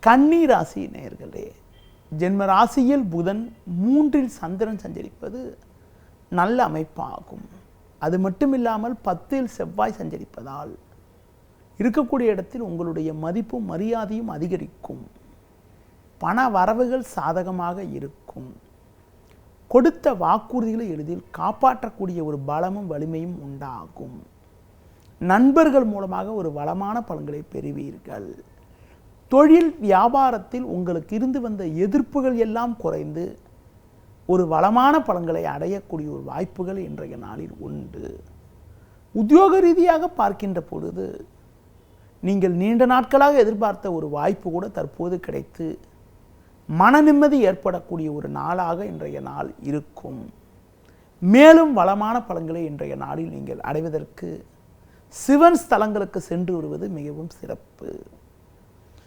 கன்னி ராசி நேயர்களே, ஜென்ம ராசியில் புதன் 3இல் சந்திரன் சஞ்சரிப்பது நல்ல அமைப்பாகும். அது மட்டுமில்லாமல் 10இல் செவ்வாய் சஞ்சரிப்பதால் இருக்கக்கூடிய இடத்தில் உங்களுடைய மதிப்பும் மரியாதையும் அதிகரிக்கும். பண வரவுகள் சாதகமாக இருக்கும். கொடுத்த வாக்குறுதிகளை எளிதில் காப்பாற்றக்கூடிய ஒரு பலமும் வலிமையும் உண்டாகும். நண்பர்கள் மூலமாக ஒரு வளமான பலன்களை பெறுவீர்கள். தொழில் வியாபாரத்தில் உங்களுக்கு இருந்து வந்த எதிர்ப்புகள் எல்லாம் குறைந்து ஒரு வளமான பலன்களை அடையக்கூடிய ஒரு வாய்ப்புகள் இன்றைய நாளில் உண்டு. உத்தியோக ரீதியாக பார்க்கின்ற பொழுது நீங்கள் நீண்ட நாட்களாக எதிர்பார்த்த ஒரு வாய்ப்பு கூட தற்போது கிடைத்து மன நிம்மதி ஏற்படக்கூடிய ஒரு நாளாக இன்றைய நாள் இருக்கும். மேலும் வளமான பலன்களை இன்றைய நாளில் நீங்கள் அடைவதற்கு சிவன் ஸ்தலங்களுக்கு சென்று வருவது மிகவும் சிறப்பு.